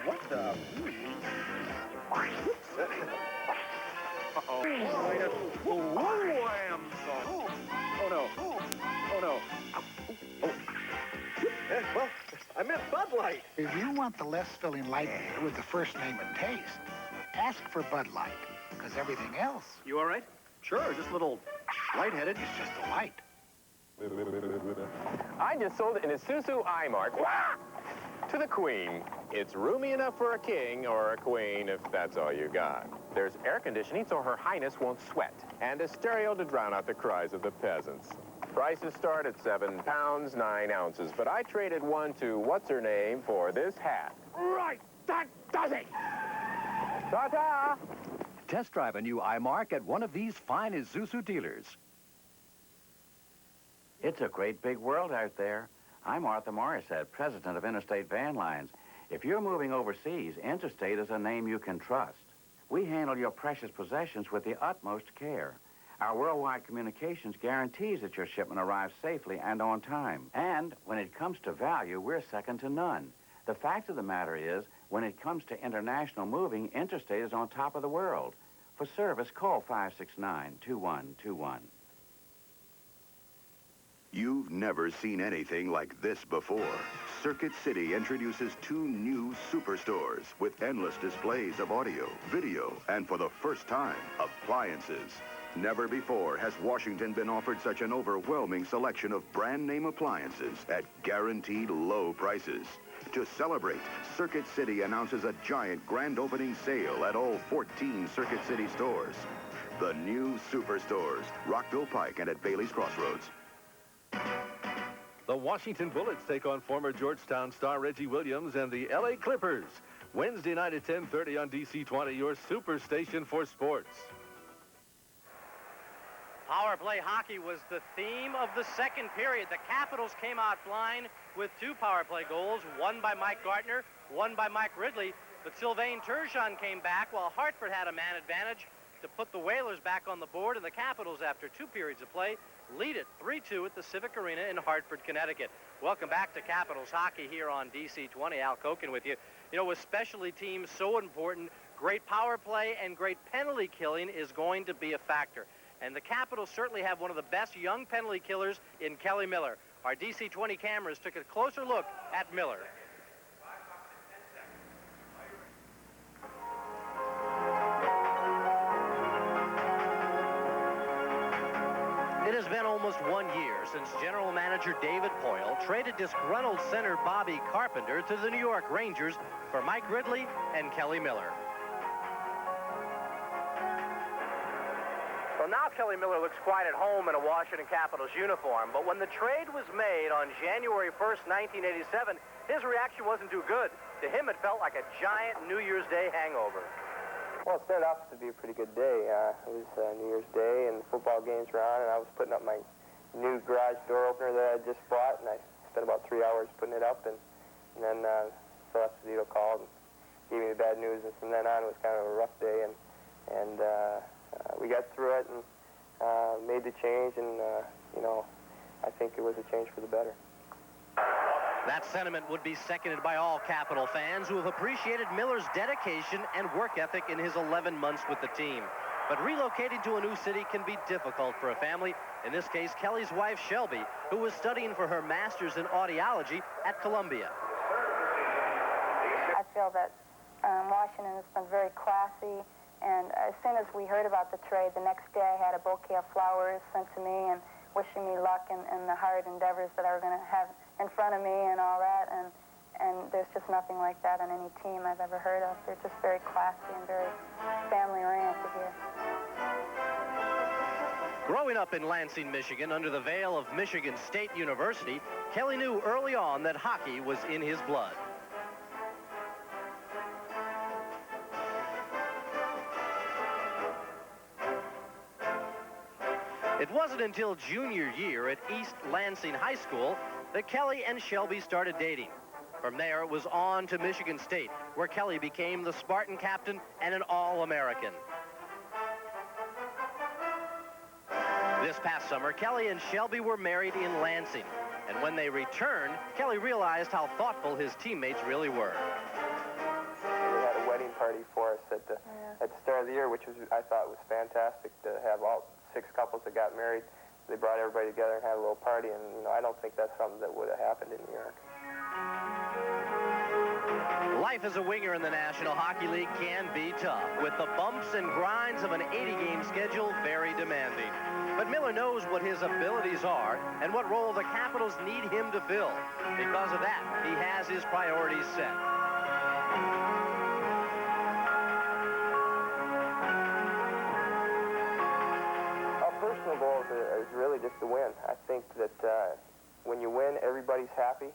What the? Oh, no. Oh, no. Well, I meant Bud Light. If you want the less filling light beer with the first name and taste, ask for Bud Light, because everything else... You all right? Sure, just a little lightheaded. It's just a light. I just sold an Isuzu iMark to the Queen. It's roomy enough for a king or a queen if that's all you got. There's air conditioning so Her Highness won't sweat, and a stereo to drown out the cries of the peasants. Prices start at £7, 9 ounces, but I traded one to what's-her-name for this hat. Right, that does it. Ta-ta! Test drive a new iMark at one of these fine Isuzu dealers. It's a great big world out there. I'm Arthur Morissette, president of Interstate Van Lines. If you're moving overseas, Interstate is a name you can trust. We handle your precious possessions with the utmost care. Our worldwide communications guarantees that your shipment arrives safely and on time. And when it comes to value, we're second to none. The fact of the matter is, when it comes to international moving, Interstate is on top of the world. For service, call 569-2121. You've never seen anything like this before. Circuit City introduces 2 new superstores with endless displays of audio, video, and for the first time, appliances. Never before has Washington been offered such an overwhelming selection of brand name appliances at guaranteed low prices. To celebrate, Circuit City announces a giant grand opening sale at all 14 Circuit City stores. The new superstores, Rockville Pike and at Bailey's Crossroads. The Washington Bullets take on former Georgetown star Reggie Williams and the LA Clippers. Wednesday night at 10:30 on DC-20, your super station for sports. Power play hockey was the theme of the second period. The Capitals came out flying with 2 power play goals, one by Mike Gardner, one by Mike Ridley. But Sylvain Turgeon came back while Hartford had a man advantage to put the Whalers back on the board, and the Capitals, after 2 periods of play, lead it 3-2 at the Civic Arena in Hartford, Connecticut. Welcome back to Capitals hockey here on DC-20. Al Koken with you. You know, with specialty teams so important, great power play and great penalty killing is going to be a factor. And the Capitals certainly have one of the best young penalty killers in Kelly Miller. Our DC-20 cameras took a closer look at Miller. It has been almost 1 year since general manager David Poyle traded disgruntled center Bobby Carpenter to the New York Rangers for Mike Ridley and Kelly Miller. Well, now Kelly Miller looks quite at home in a Washington Capitals uniform, but when the trade was made on January 1st, 1987, his reaction wasn't too good. To him, it felt like a giant New Year's Day hangover. Well, it started off to be a pretty good day. It was New Year's Day, and the football games were on, and I was putting up my new garage door opener that I just bought, and I spent about 3 hours putting it up, and then Phil Esposito called and gave me the bad news, and from then on, it was kind of a rough day, and we got through it and made the change, and, you know, I think it was a change for the better. That sentiment would be seconded by all Capital fans who have appreciated Miller's dedication and work ethic in his 11 months with the team. But relocating to a new city can be difficult for a family. In this case, Kelly's wife, Shelby, who was studying for her master's in audiology at Columbia. I feel that Washington has been very classy, and as soon as we heard about the trade, the next day I had a bouquet of flowers sent to me and wishing me luck in the hard endeavors that I were going to have in front of me and all that, and there's just nothing like that on any team I've ever heard of. They're just very classy and very family-oriented here. Growing up in Lansing, Michigan, under the veil of Michigan State University, Kelly knew early on that hockey was in his blood. It wasn't until junior year at East Lansing High School that Kelly and Shelby started dating. From there, it was on to Michigan State, where Kelly became the Spartan captain and an All-American. This past summer, Kelly and Shelby were married in Lansing, and when they returned, Kelly realized how thoughtful his teammates really were. which I thought was fantastic to have all 6 couples that got married. They brought everybody together and had a little party, and I don't think that's something that would have happened in New York. Life as a winger in the National Hockey League can be tough, with the bumps and grinds of an 80-game schedule very demanding. But Miller knows what his abilities are and what role the Capitals need him to fill. Because of that, he has his priorities set. Our personal goal is really just to win. I think that when you win, everybody's happy.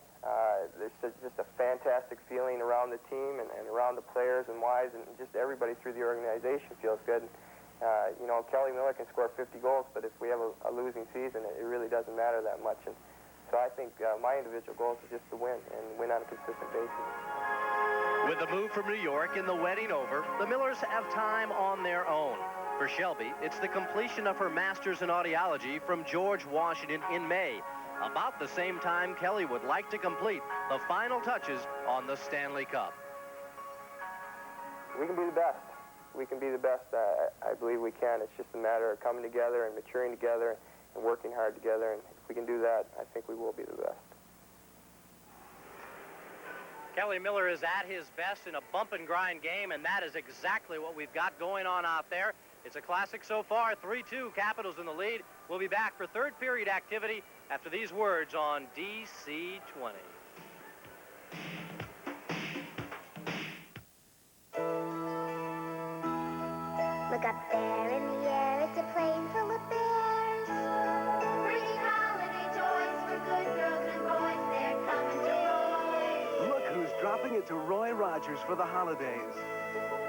There's just a fantastic feeling around the team and around the players and wives, and just everybody through the organization feels good. Kelly Miller can score 50 goals, but if we have a losing season, it really doesn't matter that much. And so I think my individual goal is just to win and win on a consistent basis. With the move from New York and the wedding over, the Millers have time on their own. For Shelby, it's the completion of her master's in audiology from George Washington in May, about the same time Kelly would like to complete the final touches on the Stanley Cup. We can be the best. We can be the best. I believe we can. It's just a matter of coming together and maturing together and working hard together. And if we can do that, I think we will be the best. Kelly Miller is at his best in a bump and grind game, and that is exactly what we've got going on out there. It's a classic so far, 3-2, Capitals in the lead. We'll be back for third period activity after these words on DC 20. Look up there in the air, it's a plane full of bears. Bringing holiday toys for good girls and boys, they're coming to Roy. Look who's dropping it to Roy Rogers for the holidays.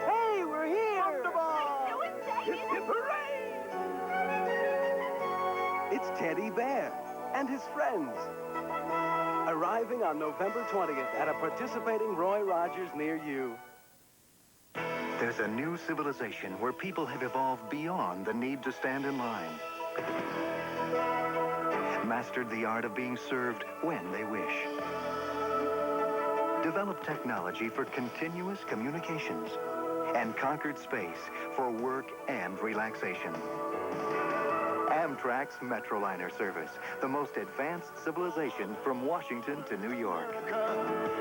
Hey, we're here! I'm so excited! Hip, hip, hooray! It's Teddy Bear and his friends. Arriving on November 20th at a participating Roy Rogers near you. There's a new civilization where people have evolved beyond the need to stand in line. Mastered the art of being served when they wish. Developed technology for continuous communications. And conquered space for work and relaxation. Amtrak's Metroliner service, the most advanced civilization from Washington to New York.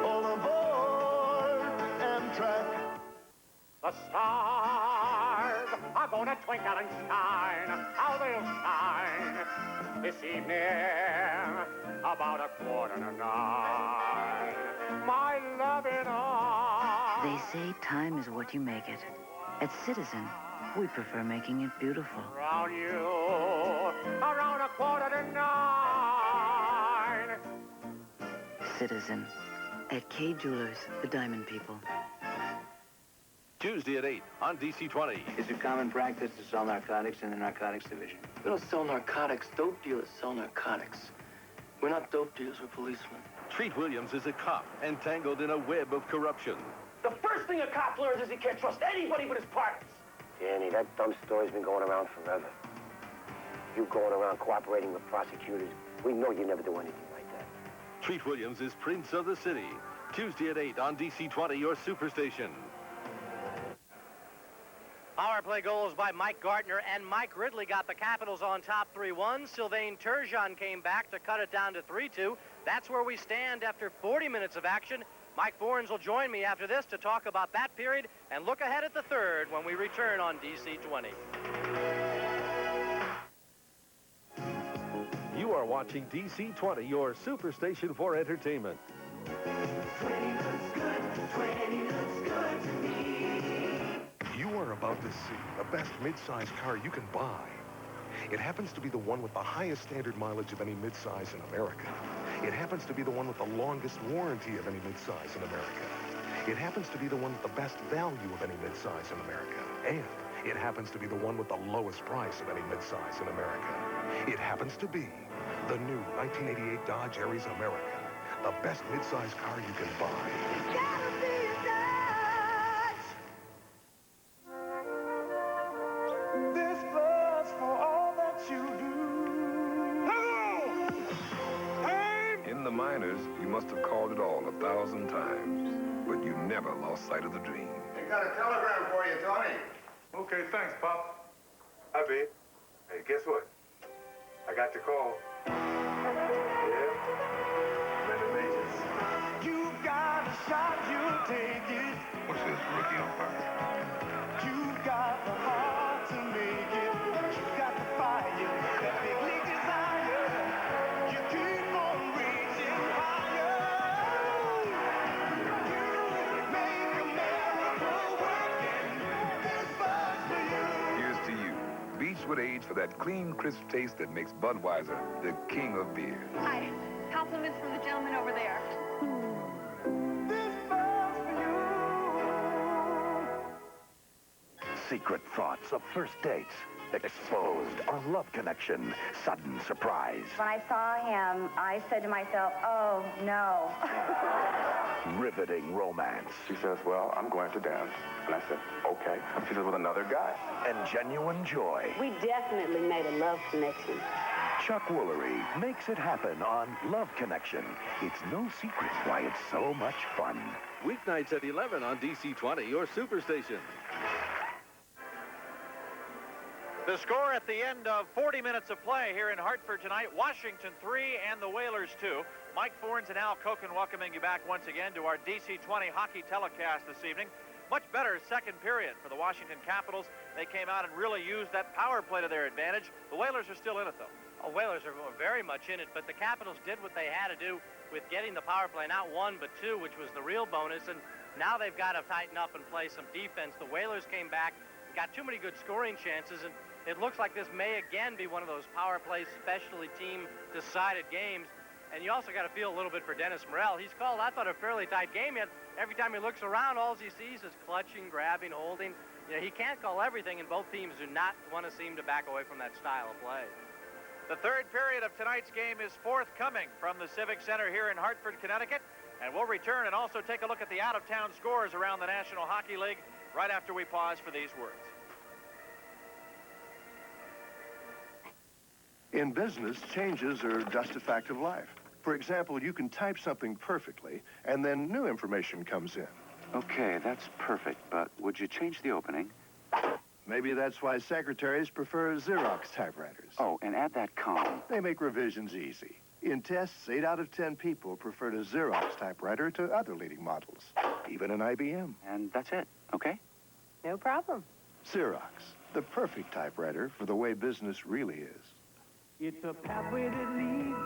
All aboard Amtrak. The stars are gonna twinkle and shine. How they'll shine this evening about 8:45. My loving arms. They say time is what you make it. At Citizen, we prefer making it beautiful. Around you, around 8:45. Citizen. At K Jewelers, the Diamond People. Tuesday at 8 on DC 20. Is it common practice to sell narcotics in the narcotics division? We don't sell narcotics. Dope dealers sell narcotics. We're not dope dealers, we're policemen. Treat Williams is a cop entangled in a web of corruption. The first thing a cop learns is he can't trust anybody but his partners. Danny, that dumb story's been going around forever. You going around cooperating with prosecutors, we know you never do anything like that. Treat Williams is Prince of the City. Tuesday at 8 on DC 20, your superstation. Power play goals by Mike Gardner, and Mike Ridley got the Capitals on top 3-1. Sylvain Turgeon came back to cut it down to 3-2. That's where we stand after 40 minutes of action. Mike Forens will join me after this to talk about that period and look ahead at the third when we return on DC 20. You are watching DC 20, your superstation for entertainment. 20 looks good, 20 looks good to me. You are about to see the best mid-size car you can buy. It happens to be the one with the highest standard mileage of any mid-size in America. It happens to be the one with the longest warranty of any mid-size in America. It happens to be the one with the best value of any mid-size in America. And it happens to be the one with the lowest price of any mid-size in America. It happens to be the new 1988 Dodge Aries America. The best mid-size car you can buy. It's gotta be a Dodge. This buzz for all that you do. In the minors, you must have called it all 1,000 times, but you never lost sight of the dream. I got a telegram for you, Tony. Okay, thanks, Pop. Hi, babe. Hey, guess what? I got your call. Yeah? I'm in the majors. You got a shot, you'll take it. What's this, rookie umpire? You got the heart to make it. You got the fire, that big league desire. You keep on reaching higher. You make a miracle working. This buzz for you. Here's to you. Beach with age for that clean, crisp taste that makes Budweiser the king of beer. Hi. Compliments from the gentleman over there. Secret thoughts of first dates. Exposed or love connection. Sudden surprise. When I saw him, I said to myself, oh, no. Riveting romance. She says, well, I'm going to dance. And I said, okay. She says, with another guy. And genuine joy. We definitely made a love connection. Chuck Woolery makes it happen on Love Connection. It's no secret why it's so much fun. Weeknights at 11 on DC-20, your superstation. The score at the end of 40 minutes of play here in Hartford tonight, Washington 3 and the Whalers 2. Mike Fornes and Al Koken welcoming you back once again to our DC-20 hockey telecast this evening. Much better second period for the Washington Capitals. They came out and really used that power play to their advantage. The Whalers are still in it, though. Oh, Whalers are very much in it, but the Capitals did what they had to do with getting the power play, not one, but two, which was the real bonus, and now they've got to tighten up and play some defense. The Whalers came back, got too many good scoring chances, and it looks like this may again be one of those power play specialty team decided games. And you also got to feel a little bit for Dennis Morrell. He's called, I thought, a fairly tight game, yet every time he looks around, all he sees is clutching, grabbing, holding. You know, he can't call everything, and both teams do not want to seem to back away from that style of play. The third period of tonight's game is forthcoming from the Civic Center here in Hartford, Connecticut. And we'll return and also take a look at the out-of-town scores around the National Hockey League right after we pause for these words. In business, changes are just a fact of life. For example, you can type something perfectly, and then new information comes in. Okay, that's perfect, but would you change the opening? Maybe that's why secretaries prefer Xerox typewriters. Oh, and add that column. They make revisions easy. In tests, 8 out of 10 people preferred a Xerox typewriter to other leading models, even an IBM. And that's it, okay? No problem. Xerox, the perfect typewriter for the way business really is. It's a pathway that leads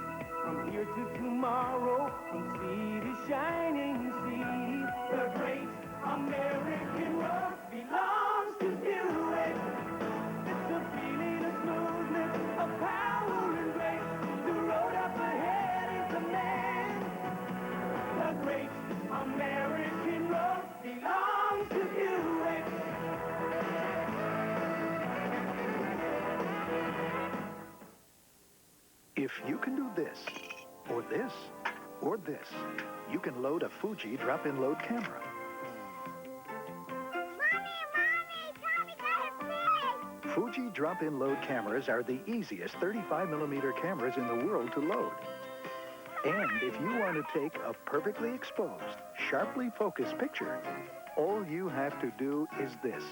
from here to tomorrow, from sea to shining sea. The great American road belongs to you. It's a feeling of smoothness, of power and grace. The road up ahead is a man. The great American road belongs to you. If you can do this, or this, or this, you can load a Fuji drop-in load camera. Fuji drop-in load cameras are the easiest 35mm cameras in the world to load. And if you want to take a perfectly exposed, sharply focused picture, all you have to do is this.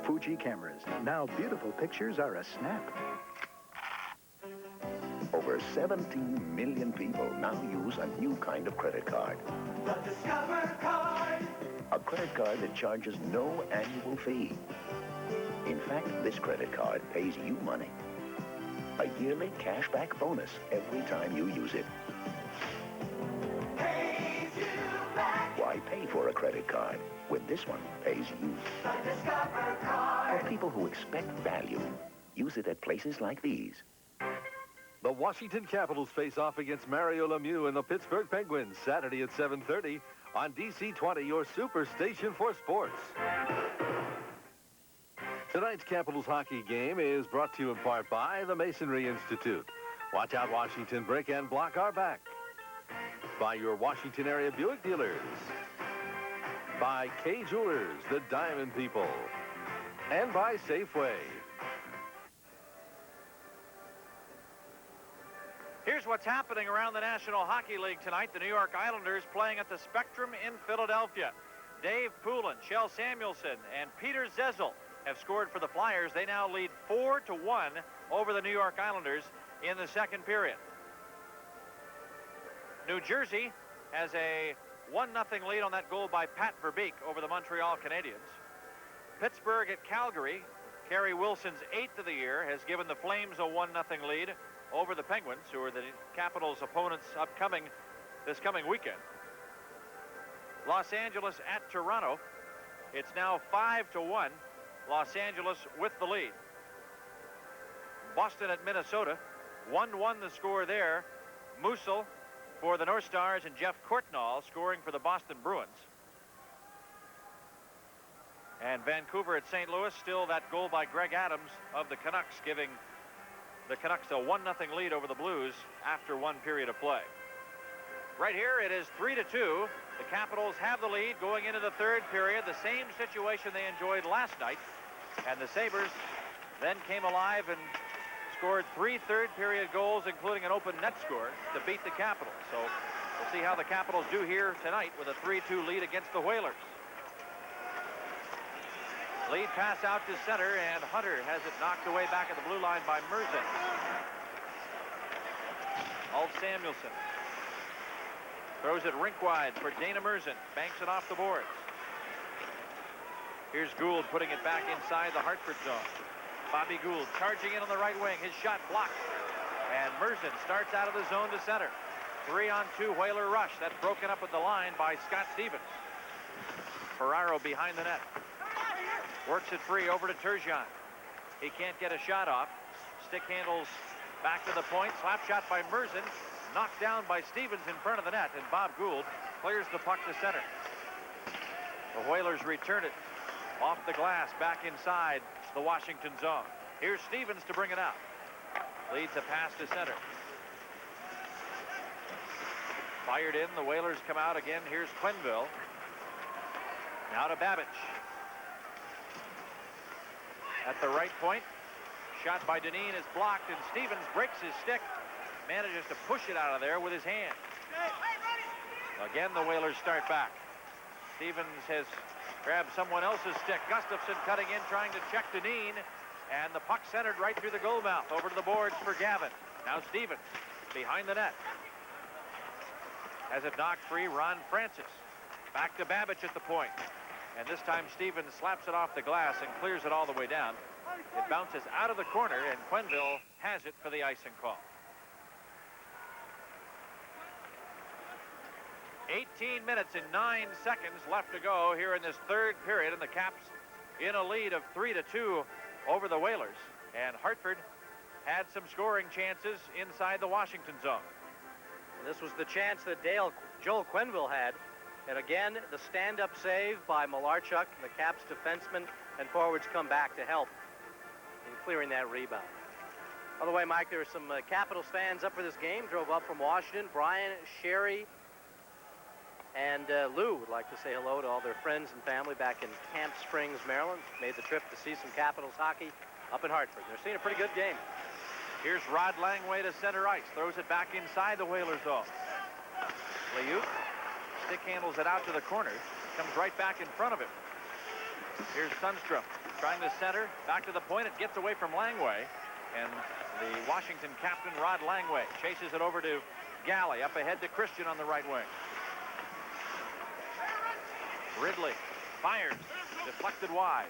Fuji cameras. Now beautiful pictures are a snap. Over 17 million people now use a new kind of credit card. The Discover Card. A credit card that charges no annual fee. In fact, this credit card pays you money. A yearly cashback bonus every time you use it. Pays you back. Why pay for a credit card when this one pays you? The Discover Card. For people who expect value, use it at places like these. The Washington Capitals face off against Mario Lemieux and the Pittsburgh Penguins Saturday at 7:30 on DC-20, your superstation for sports. Tonight's Capitals hockey game is brought to you in part by the Masonry Institute. Watch out, Washington, break and block our back. By your Washington area Buick dealers. By K Jewelers, the Diamond People. And by Safeway. Here's what's happening around the National Hockey League tonight. The New York Islanders playing at the Spectrum in Philadelphia. Dave Poulin, Shel Samuelson, and Peter Zezel have scored for the Flyers. They now lead 4-1 over the New York Islanders in the second period. New Jersey has a 1-0 lead on that goal by Pat Verbeek over the Montreal Canadiens. Pittsburgh at Calgary, Kerry Wilson's 8th of the year, has given the Flames a 1-0 lead over the Penguins, who are the Capitals' opponents this coming weekend. Los Angeles at Toronto. It's now 5-1. Los Angeles with the lead. Boston at Minnesota. 1-1 the score there. Musil for the North Stars and Jeff Courtnall scoring for the Boston Bruins. And Vancouver at St. Louis, still that goal by Greg Adams of the Canucks, giving the Canucks a 1-0 lead over the Blues after one period of play. Right here, it is 3-2. The Capitals have the lead going into the third period, the same situation they enjoyed last night. And the Sabres then came alive and scored 3 third-period goals, including an open net score, to beat the Capitals. So we'll see how the Capitals do here tonight with a 3-2 lead against the Whalers. Lead pass out to center, and Hunter has it knocked away back at the blue line by Merzin. Ulf Samuelsson throws it rink wide for Dana Merzin. Banks it off the boards. Here's Gould putting it back inside the Hartford zone. Bobby Gould charging in on the right wing. His shot blocked. And Merzin starts out of the zone to center. 3-on-2 Whaler rush. That's broken up at the line by Scott Stevens. Ferraro behind the net. Works it free over to Turgeon. He can't get a shot off. Stick handles back to the point. Slap shot by Merzin. Knocked down by Stevens in front of the net. And Bob Gould clears the puck to center. The Whalers return it off the glass back inside the Washington zone. Here's Stevens to bring it out. Leads a pass to center. Fired in. The Whalers come out again. Here's Quenneville. Now to Babbage. At the right point. Shot by Dineen is blocked, and Stevens breaks his stick. Manages to push it out of there with his hand. Again, the Whalers start back. Stevens has grabbed someone else's stick. Gustafsson cutting in, trying to check Dineen. And the puck centered right through the goal mouth. Over to the boards for Gavin. Now Stevens behind the net. Has it knocked free. Ron Francis. Back to Babbage at the point. And this time Stevens slaps it off the glass and clears it all the way down. It bounces out of the corner, and Quenneville has it for the icing call. 18 minutes and 9 seconds left to go here in this third period, and the Caps in a lead of 3-2 over the Whalers. And Hartford had some scoring chances inside the Washington zone. And this was the chance that Joel Quenneville had. And again, the stand-up save by Malarchuk. The Caps defensemen and forwards come back to help in clearing that rebound. By the way, Mike, there are some Capitals fans up for this game. Drove up from Washington. Brian, Sherry, and Lou would like to say hello to all their friends and family back in Camp Springs, Maryland. Made the trip to see some Capitals hockey up in Hartford. They're seeing a pretty good game. Here's Rod Langway to center ice. Throws it back inside the Whalers zone. Liut stick handles it out to the corner. Comes right back in front of him. Here's Sundstrom trying to center. Back to the point. It gets away from Langway. And the Washington captain, Rod Langway, chases it over to Galley. Up ahead to Christian on the right wing. Ridley fires. Deflected wide.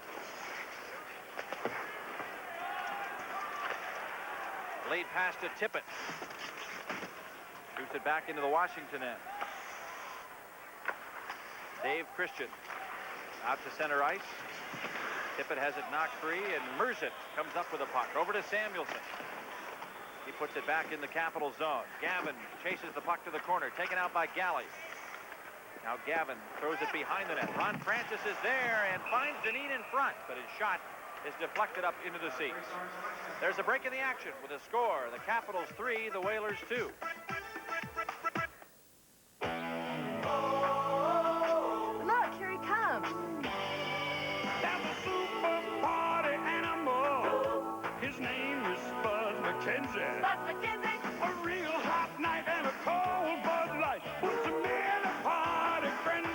Lead pass to Tippett. Shoots it back into the Washington end. Dave Christian out to center ice. Tippett has it knocked free, and Merzin comes up with a puck. Over to Samuelsson. He puts it back in the Capital zone. Gavin chases the puck to the corner, taken out by Galley. Now Gavin throws it behind the net. Ron Francis is there and finds Dineen in front, but his shot is deflected up into the seats. There's a break in the action with a score. The Capitals 3, the Whalers 2. Look, here he comes. There's a super party animal. His name is Spud McKenzie. Spud McKenzie. A real hot night and a cold Bud Light puts him in a party frenzy.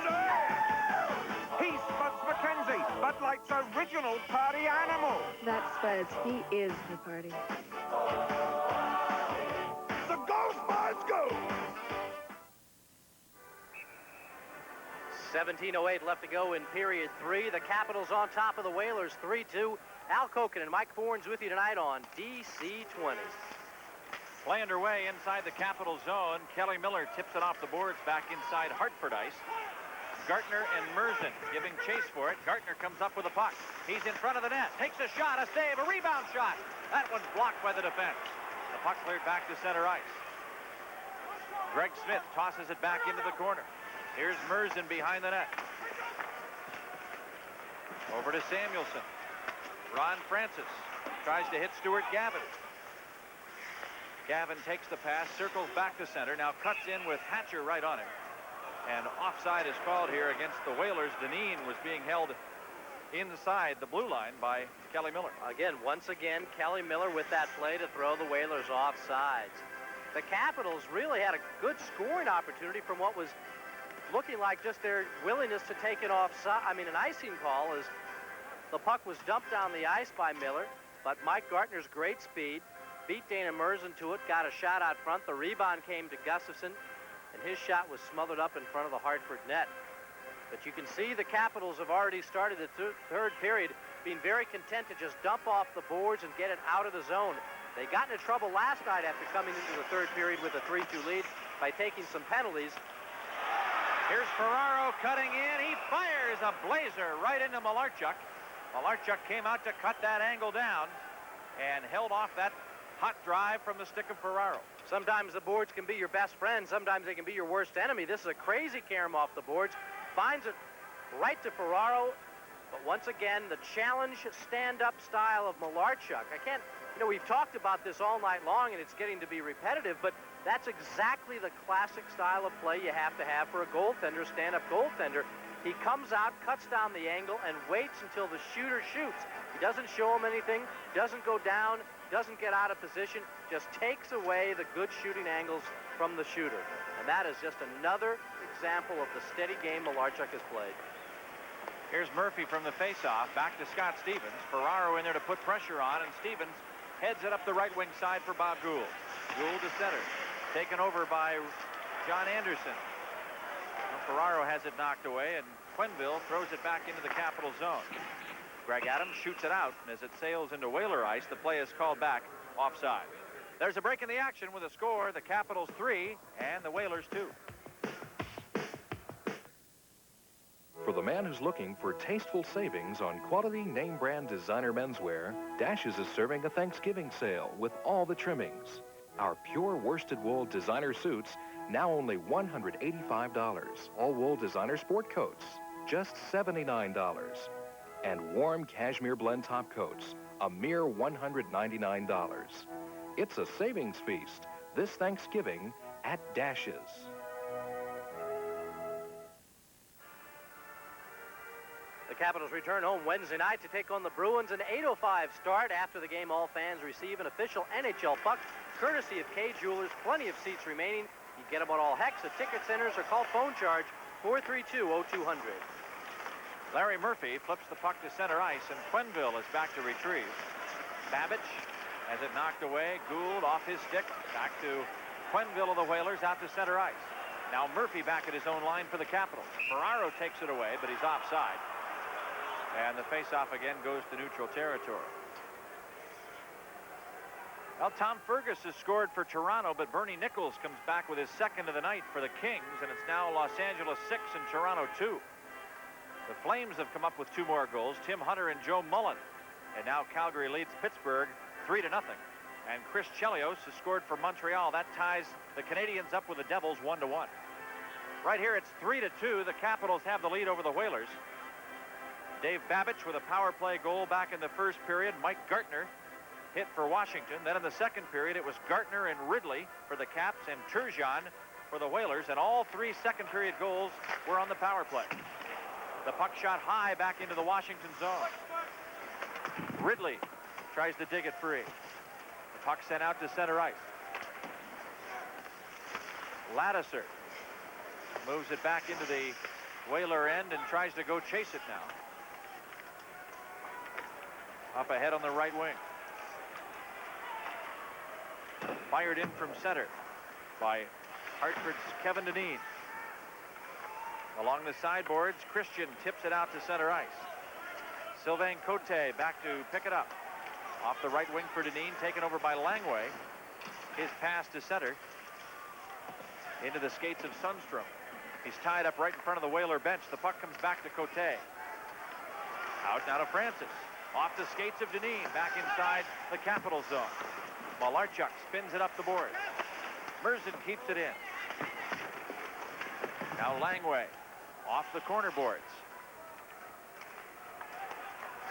He's Spud McKenzie, Bud Light's original party animal. That's Fuzz. He is the party. So go, Spuds, go! 17:08 left to go in period 3. The Capitals on top of the Whalers 3-2. Al Koken and Mike Fornes with you tonight on DC 20. Play underway inside the Capital zone. Kelly Miller tips it off the boards back inside Hartford ice. Gartner and Merzen giving chase for it. Gartner comes up with a puck. He's in front of the net. Takes a shot, a save, a rebound shot. That one's blocked by the defense. The puck cleared back to center ice. Greg Smith tosses it back into the corner. Here's Merzen behind the net. Over to Samuelson. Ron Francis tries to hit Stuart Gavin. Gavin takes the pass, circles back to center, now cuts in with Hatcher right on him. And offside is called here against the Whalers. Deneen was being held inside the blue line by Kelly Miller. Again, once again, Kelly Miller with that play to throw the Whalers off sides. The Capitals really had a good scoring opportunity from what was looking like just their willingness to take it offside. I mean, an icing call as the puck was dumped down the ice by Miller, but Mike Gartner's great speed beat Dana Merzen to it, got a shot out front. The rebound came to Gustafson, and his shot was smothered up in front of the Hartford net. But you can see the Capitals have already started the third period being very content to just dump off the boards and get it out of the zone. They got into trouble last night after coming into the third period with a 3-2 lead by taking some penalties. Here's Ferraro cutting in. He fires a blazer right into Malarchuk. Malarchuk came out to cut that angle down and held off that hot drive from the stick of Ferraro. Sometimes the boards can be your best friend. Sometimes they can be your worst enemy. This is a crazy carom off the boards. Finds it right to Ferraro. But once again, the challenge stand-up style of Malarchuk. We've talked about this all night long, and it's getting to be repetitive, but that's exactly the classic style of play you have to have for a goaltender, stand-up goaltender. He comes out, cuts down the angle, and waits until the shooter shoots. He doesn't show him anything, doesn't go down, doesn't get out of position, just takes away the good shooting angles from the shooter. And that is just another example of the steady game Malarchuk has played. Here's Murphy from the faceoff, back to Scott Stevens. Ferraro in there to put pressure on, and Stevens heads it up the right wing side for Bob Gould. Gould to center, taken over by John Anderson. Well, Ferraro has it knocked away, and Quenneville throws it back into the Capital zone. Greg Adams shoots it out, and as it sails into Whaler ice, the play is called back offside. There's a break in the action with a score, the Capitals 3 and the Whalers 2. For the man who's looking for tasteful savings on quality name brand designer menswear, Dashes is serving a Thanksgiving sale with all the trimmings. Our pure worsted wool designer suits, now only $185. All wool designer sport coats, just $79. And warm cashmere blend top coats, a mere $199. It's a savings feast this Thanksgiving at Dashes. The Capitals return home Wednesday night to take on the Bruins. An 8:05 start. After the game, all fans receive an official NHL puck, courtesy of K Jewelers. Plenty of seats remaining. You get them at all Hex at Ticket Centers or call phone charge 432-0200. Larry Murphy flips the puck to center ice, and Quenneville is back to retrieve. Babbage has it knocked away. Gould off his stick. Back to Quenneville of the Whalers out to center ice. Now Murphy back at his own line for the Capitals. Ferraro takes it away, but he's offside. And the faceoff again goes to neutral territory. Well, Tom Fergus has scored for Toronto, but Bernie Nichols comes back with his second of the night for the Kings, and it's now Los Angeles 6 and Toronto 2. The Flames have come up with 2 more goals, Tim Hunter and Joe Mullen. And now Calgary leads Pittsburgh 3-0. And Chris Chelios has scored for Montreal. That ties the Canadiens up with the Devils 1-1. Right here it's 3-2. The Capitals have the lead over the Whalers. Dave Babbage with a power play goal back in the first period. Mike Gartner hit for Washington. Then in the second period, it was Gartner and Ridley for the Caps and Turgeon for the Whalers. And all 3 second period goals were on the power play. The puck shot high back into the Washington zone. Ridley tries to dig it free. The puck sent out to center ice. Ladouceur moves it back into the Whaler end and tries to go chase it now. up ahead on the right wing. Fired in from center by Hartford's Kevin Dineen. Along the sideboards, Christian tips it out to center ice. Sylvain Cote back to pick it up. Off the right wing for Dineen, taken over by Langway. His pass to center. Into the skates of Sundstrom. He's tied up right in front of the Whaler bench. The puck comes back to Cote. Out now to Francis. Off the skates of Dineen, back inside the Capital zone. Malarchuk spins it up the board. Merzen keeps it in. Now Langway off the corner boards.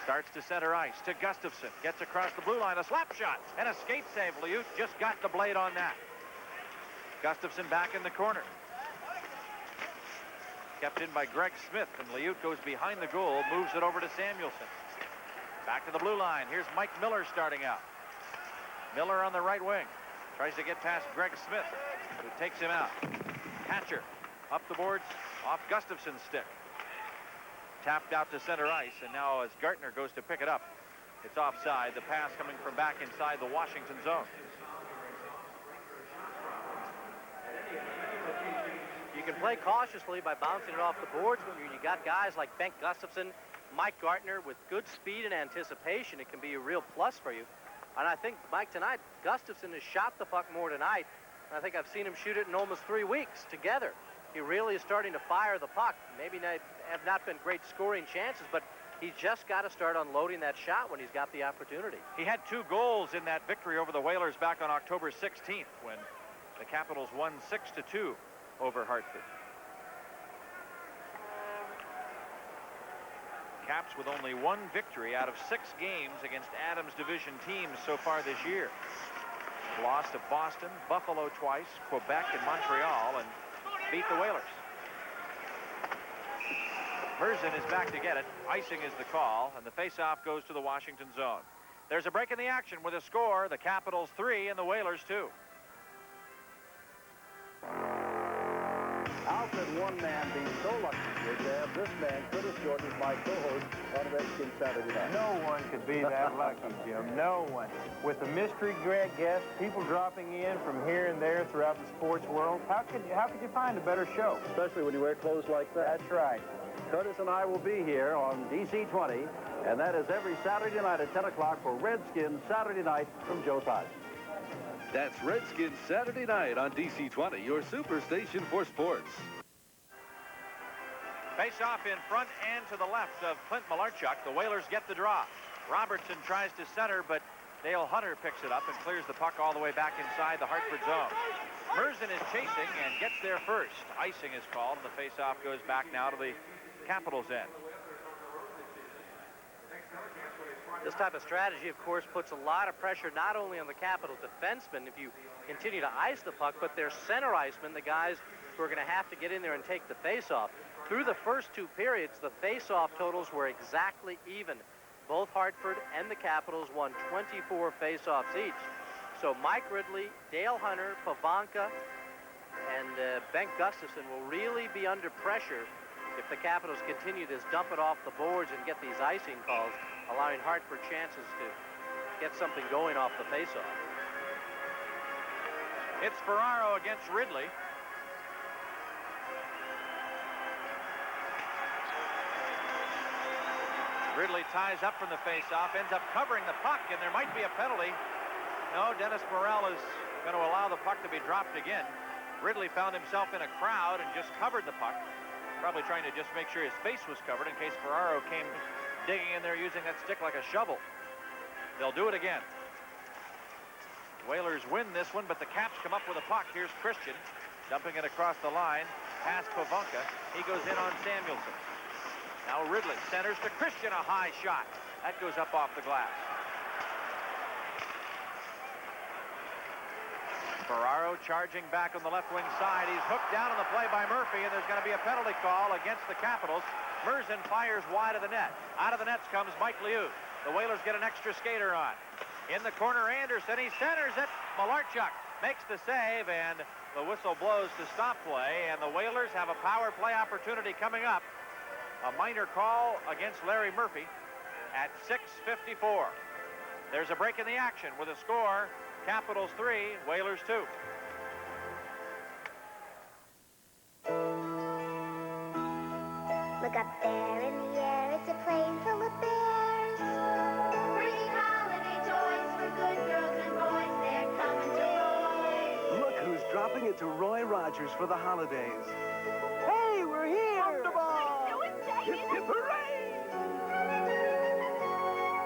Starts to center ice to Gustafsson. Gets across the blue line. A slap shot and a skate save. Liut just got the blade on that. Gustafsson back in the corner. Kept in by Greg Smith, and Liut goes behind the goal, moves it over to Samuelson. Back to the blue line. Here's Mike Miller starting out. Miller on the right wing. Tries to get past Greg Smith, who takes him out. Hatcher up the boards, off Gustafsson's stick. Tapped out to center ice, and now as Gartner goes to pick it up, it's offside. The pass coming from back inside the Washington zone. You can play cautiously by bouncing it off the boards when you got guys like Bengt Gustafsson, Mike Gartner with good speed and anticipation. It can be a real plus for you. And I think, Mike, tonight, Gustafsson has shot the puck more tonight. I think I've seen him shoot it in almost 3 weeks together. He really is starting to fire the puck. Maybe they have not been great scoring chances, but he's just got to start unloading that shot when he's got the opportunity. He had 2 goals in that victory over the Whalers back on October 16th when the Capitals won 6-2 over Hartford. Caps with only 1 victory out of 6 games against Adams Division teams so far this year. Lost to Boston, Buffalo twice, Quebec, and Montreal, and beat the Whalers. Merzen is back to get it. Icing is the call, and the faceoff goes to the Washington zone. There's a break in the action with a score. The Capitals 3 and the Whalers 2. How could one man be so lucky as to have this man, Curtis Jordan, as my co-host on Redskin Saturday Night? No one could be that lucky, Jim. No one. With the mystery guests, people dropping in from here and there throughout the sports world, how could you find a better show? Especially when you wear clothes like that. That's right. Curtis and I will be here on DC 20, and that is every Saturday night at 10 o'clock for Redskin Saturday Night from Joe's House. That's Redskins Saturday Night on DC 20, your superstation for sports. Face off in front and to the left of Clint Malarchuk. The Whalers get the draw. Robertson tries to center, but Dale Hunter picks it up and clears the puck all the way back inside the Hartford zone. Merzen is chasing and gets there first. Icing is called, and the face-off goes back now to the Capitals' end. This type of strategy, of course, puts a lot of pressure not only on the Capitals defensemen if you continue to ice the puck, but their center icemen, the guys who are going to have to get in there and take the face-off. Through the first 2 periods, the face-off totals were exactly even. Both Hartford and the Capitals won 24 face-offs each. So Mike Ridley, Dale Hunter, Pavanka, and Bengt Gustafsson will really be under pressure if the Capitals continue this dump it off the boards and get these icing calls, allowing Hartford chances to get something going off the face-off. It's Ferraro against Ridley. Ridley ties up from the face-off, ends up covering the puck, and there might be a penalty. No, Dennis Morel is going to allow the puck to be dropped again. Ridley found himself in a crowd and just covered the puck, probably trying to just make sure his face was covered in case Ferraro came digging in there using that stick like a shovel. They'll do it again. Whalers win this one, but the Caps come up with a puck. Here's Christian dumping it across the line, past Pavanka. He goes in on Samuelson. Now Ridley centers to Christian, a high shot. That goes up off the glass. Ferraro charging back on the left wing side. He's hooked down on the play by Murphy, and there's going to be a penalty call against the Capitals. Merzen fires wide of the net. Out of the nets comes Mike Liut. The Whalers get an extra skater on. In the corner, Anderson. He centers it. Malarchuk makes the save, and the whistle blows to stop play, and the Whalers have a power play opportunity coming up. A minor call against Larry Murphy. at 6:54. There's a break in the action with a score, Capitals 3, Whalers 2. Look up there in the air, it's a plane full of bears. Bringing holiday toys for good girls and boys, they're coming to Roy. Look who's dropping it to Roy Rogers for the holidays. Hey, we're here! I'm so excited! Hip, hip, hooray!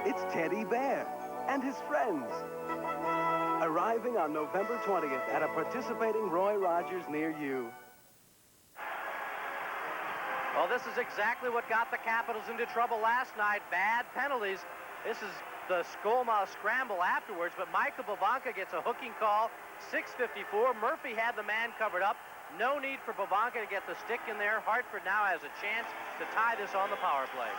It's Teddy Bear and his friends. Arriving on November 20th at a participating Roy Rogers near you. Well, this is exactly what got the Capitals into trouble last night. Bad penalties. This is the Skolma scramble afterwards, but Michael Bovanka gets a hooking call. 6:54. Murphy had the man covered up. No need for Bovanka to get the stick in there. Hartford now has a chance to tie this on the power play.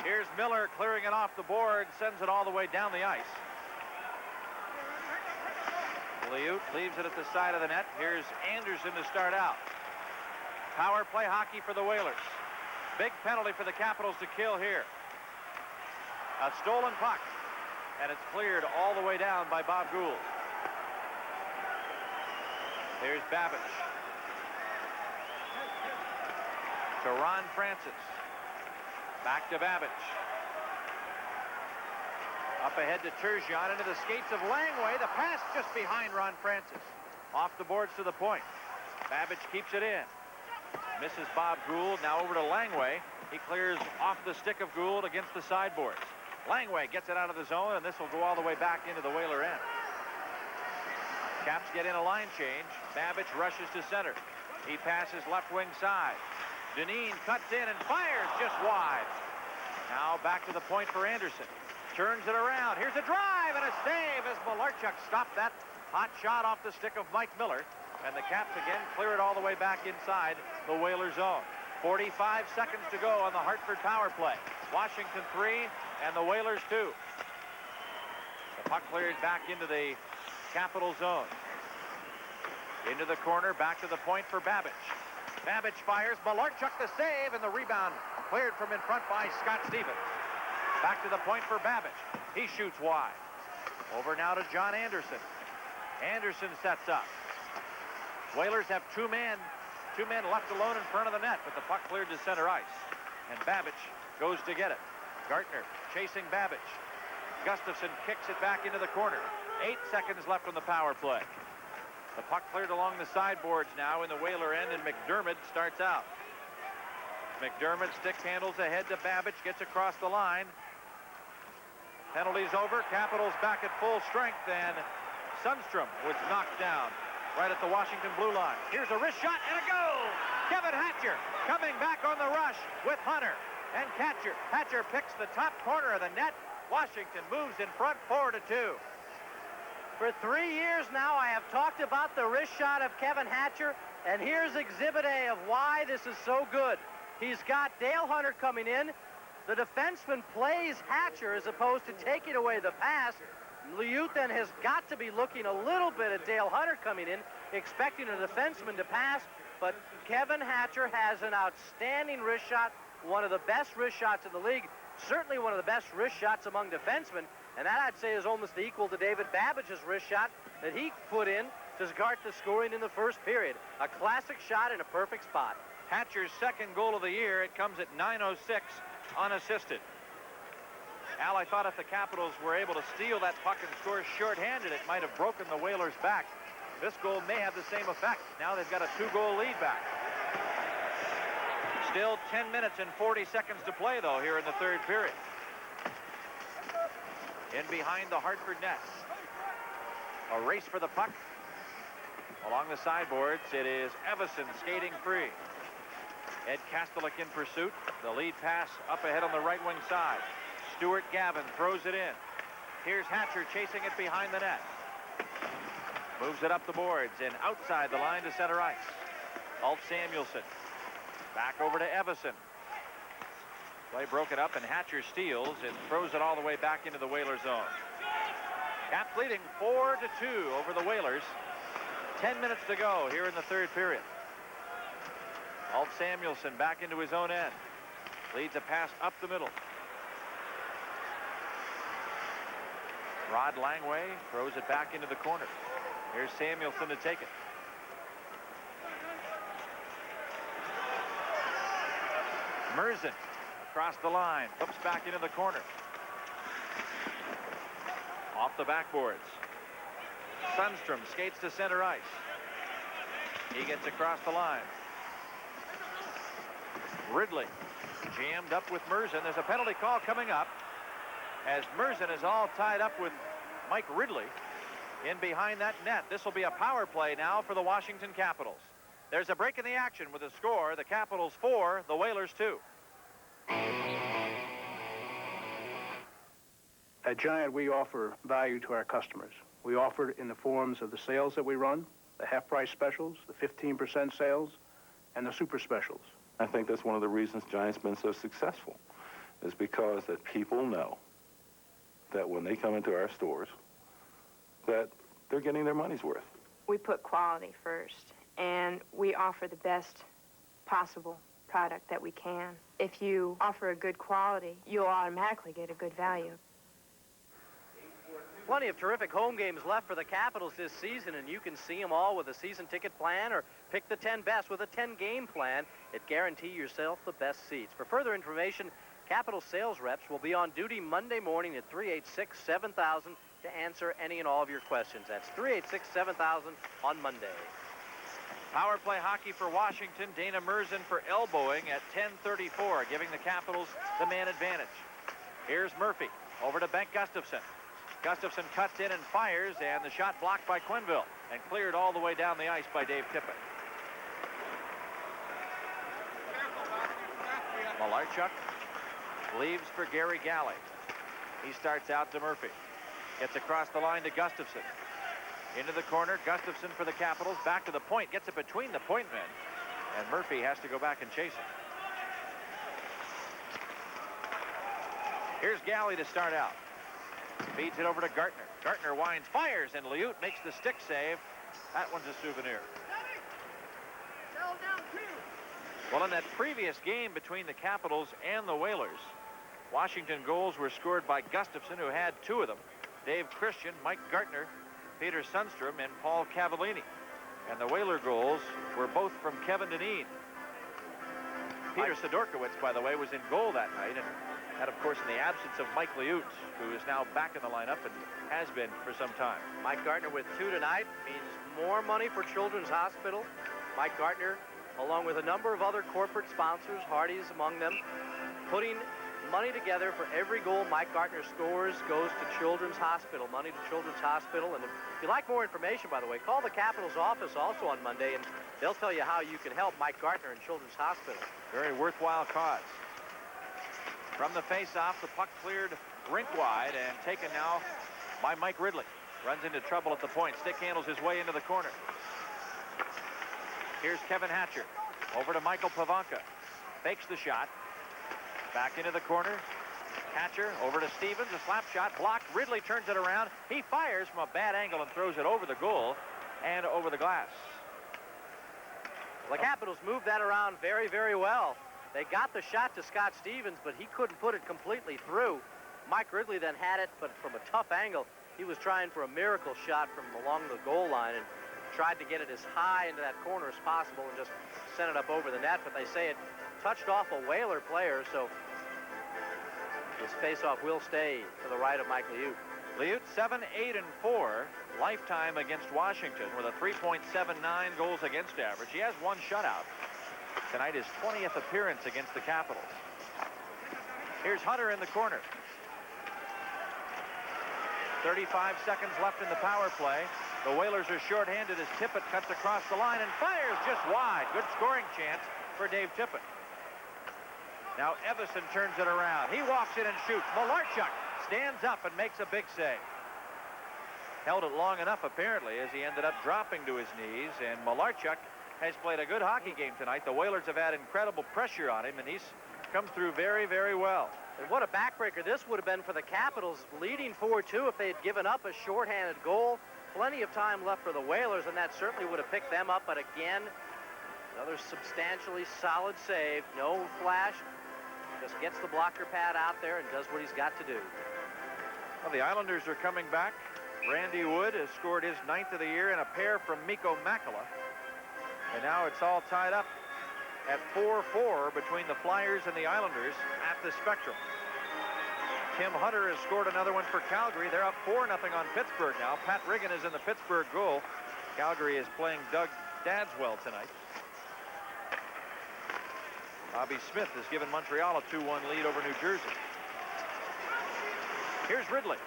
Here's Miller clearing it off the board, sends it all the way down the ice. Liut leaves it at the side of the net. Here's Anderson to start out. Power play hockey for the Whalers. Big penalty for the Capitals to kill here. A stolen puck, and it's cleared all the way down by Bob Gould. Here's Babbage. To Ron Francis. Back to Babbage. Up ahead to Turgeon, into the skates of Langway. The pass just behind Ron Francis. Off the boards to the point. Babbage keeps it in. Misses Bob Gould. Now over to Langway. He clears off the stick of Gould against the sideboards. Langway gets it out of the zone, and this will go all the way back into the Whaler end. Caps get in a line change. Babbage rushes to center. He passes left wing side. Dineen cuts in and fires just wide. Now back to the point for Anderson. Turns it around. Here's a drive and a save as Malarchuk stopped that hot shot off the stick of Mike Miller. And the Caps again clear it all the way back inside the Whaler zone. 45 seconds to go on the Hartford power play. Washington 3 and the Whalers 2. The puck cleared back into the Capital zone. Into the corner, back to the point for Babbage. Babbage fires, Malarchuk the save, and the rebound cleared from in front by Scott Stevens. Back to the point for Babbage. He shoots wide. Over now to John Anderson. Anderson sets up. Whalers have two men left alone in front of the net, but the puck cleared to center ice. And Babbage goes to get it. Gartner chasing Babbage. Gustafson kicks it back into the corner. 8 seconds left on the power play. The puck cleared along the sideboards now in the Whaler end, and McDermott starts out. McDermott stick handles ahead to Babbage, gets across the line. Penalties over. Capitals back at full strength, and Sundstrom was knocked down right at the Washington blue line. Here's a wrist shot and a goal! Kevin Hatcher coming back on the rush with Hunter and Hatcher. Hatcher picks the top corner of the net. Washington moves in front 4-2. For 3 years now, I have talked about the wrist shot of Kevin Hatcher, and here's Exhibit A of why this is so good. He's got Dale Hunter coming in. The defenseman plays Hatcher as opposed to taking away the pass. Liut then has got to be looking a little bit at Dale Hunter coming in, expecting a defenseman to pass, but Kevin Hatcher has an outstanding wrist shot, one of the best wrist shots in the league, certainly one of the best wrist shots among defensemen, and that I'd say is almost equal to David Babbage's wrist shot that he put in to start the scoring in the first period. A classic shot in a perfect spot. Hatcher's second goal of the year. It comes at 9:06 unassisted. Al, I thought if the Capitals were able to steal that puck and score shorthanded, it might have broken the Whalers' back. This goal may have the same effect. Now they've got a 2-goal lead back. Still 10 minutes and 40 seconds to play, though, here in the third period. In behind the Hartford net. A race for the puck. Along the sideboards, it is Evison skating free. Ed Kastelik in pursuit. The lead pass up ahead on the right wing side. Stuart Gavin throws it in. Here's Hatcher chasing it behind the net. Moves it up the boards and outside the line to center ice. Alt Samuelson. Back over to Evison. Play broken up and Hatcher steals and throws it all the way back into the Whaler zone. Caps leading 4-2 over the Whalers. 10 minutes to go here in the third period. Alt Samuelson back into his own end. Leads a pass up the middle. Rod Langway throws it back into the corner. Here's Samuelson to take it. Merzen across the line, hooks back into the corner. Off the backboards. Sundstrom skates to center ice. He gets across the line. Ridley jammed up with Merzen. There's a penalty call coming up as Merzen is all tied up with Mike Ridley in behind that net. This will be a power play now for the Washington Capitals. There's a break in the action with the score. The Capitals 4, the Whalers 2. At Giant, we offer value to our customers. We offer it in the forms of the sales that we run, the half-price specials, the 15% sales, and the super specials. I think that's one of the reasons Giant's been so successful, is because that people know that when they come into our stores, that they're getting their money's worth. We put quality first, and we offer the best possible product that we can. If you offer a good quality, you'll automatically get a good value. Plenty of terrific home games left for the Capitals this season, and you can see them all with a season ticket plan or pick the 10 best with a 10-game plan. It guarantees yourself the best seats. For further information, Capital sales reps will be on duty Monday morning at 386-7000 to answer any and all of your questions. That's 386-7000 on Monday. Power play hockey for Washington. Dana Merzen for elbowing at 10:34, giving the Capitals the man advantage. Here's Murphy over to Bengt Gustafsson. Gustafsson cuts in and fires, and the shot blocked by Quenneville and cleared all the way down the ice by Dave Tippett. Malarchuk leaves for Gary Galley. He starts out to Murphy. Gets across the line to Gustafsson. Into the corner, Gustafsson for the Capitals. Back to the point, gets it between the point men, and Murphy has to go back and chase it. Here's Galley to start out. Feeds it over to Gartner. Gartner winds, fires, and Liut makes the stick save. That one's a souvenir. Well, in that previous game between the Capitals and the Whalers, Washington goals were scored by Gustafsson, who had 2 of them. Dave Christian, Mike Gartner, Peter Sundstrom, and Paul Cavallini. And the Whaler goals were both from Kevin Dineen. Peter Sidorkiewicz, by the way, was in goal that night, and that, of course, in the absence of Mike Liut, who is now back in the lineup and has been for some time. Mike Gartner with 2 tonight means more money for Children's Hospital. Mike Gartner, along with a number of other corporate sponsors, Hardee's among them, putting money together for every goal Mike Gartner scores goes to Children's Hospital, money to Children's Hospital. And if you'd like more information, by the way, call the Capitals office also on Monday, and they'll tell you how you can help Mike Gartner and Children's Hospital. Very worthwhile cause. From the face-off, the puck cleared rink wide and taken now by Mike Ridley. Runs into trouble at the point. Stick handles his way into the corner. Here's Kevin Hatcher. Over to Michael Pavanka. Fakes the shot. Back into the corner. Hatcher over to Stevens. A slap shot blocked. Ridley turns it around. He fires from a bad angle and throws it over the goal and over the glass. The Capitals moved that around very, very well. They got the shot to Scott Stevens, but he couldn't put it completely through. Mike Ridley then had it, but from a tough angle. He was trying for a miracle shot from along the goal line and tried to get it as high into that corner as possible and just sent it up over the net. But they say it touched off a Whaler player, so this faceoff will stay to the right of Mike Liut. Liut 7-8-4 lifetime against Washington with a 3.79 goals against average. He has 1 shutout. Tonight his 20th appearance against the Capitals. Here's Hunter in the corner. 35 seconds left in the power play. The Whalers are shorthanded as Tippett cuts across the line and fires just wide. Good scoring chance for Dave Tippett. Now Evison turns it around. He walks in and shoots. Malarchuk stands up and makes a big save. Held it long enough, apparently, as he ended up dropping to his knees, and Malarchuk has played a good hockey game tonight. The Whalers have had incredible pressure on him, and he's come through very, very well. And what a backbreaker this would have been for the Capitals, leading 4-2 if they had given up a shorthanded goal. Plenty of time left for the Whalers, and that certainly would have picked them up. But again, another substantially solid save. No flash. Just gets the blocker pad out there and does what he's got to do. Well, the Islanders are coming back. Randy Wood has scored his 9th of the year and a pair from Mikko Makela. And now it's all tied up at 4-4 between the Flyers and the Islanders at the Spectrum. Tim Hunter has scored another one for Calgary. They're up 4-0 on Pittsburgh now. Pat Riggin is in the Pittsburgh goal. Calgary is playing Doug Dadswell tonight. Bobby Smith has given Montreal a 2-1 lead over New Jersey. Here's Ridley.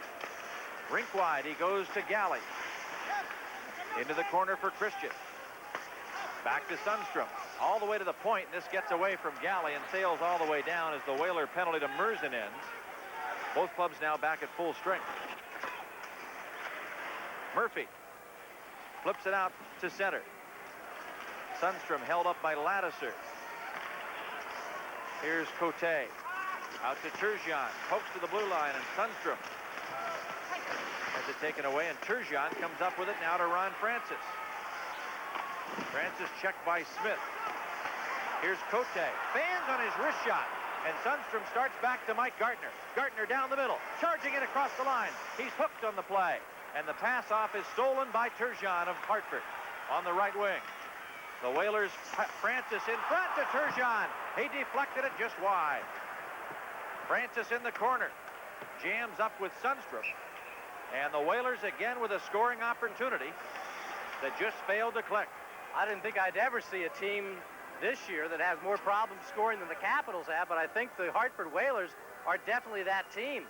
Rink wide, he goes to Galley. Into the corner for Christian. Back to Sundstrom. All the way to the point. This gets away from Galley and sails all the way down as the Whaler penalty to Merzen ends. Both clubs now back at full strength. Murphy flips it out to center. Sundstrom held up by Ladouceur. Here's Cote. Out to Turgeon. Pokes to the blue line, and Sundstrom has it taken away, and Turgeon comes up with it now to Ron Francis. Francis checked by Smith. Here's Cote. Fans on his wrist shot. And Sundstrom starts back to Mike Gartner. Gartner down the middle, charging it across the line. He's hooked on the play. And the pass off is stolen by Turgeon of Hartford on the right wing. The Whalers, Francis in front to Turgeon. He deflected it just wide. Francis in the corner. Jams up with Sundstrom. And the Whalers again with a scoring opportunity that just failed to click. I didn't think I'd ever see a team this year that has more problems scoring than the Capitals have, but I think the Hartford Whalers are definitely that team.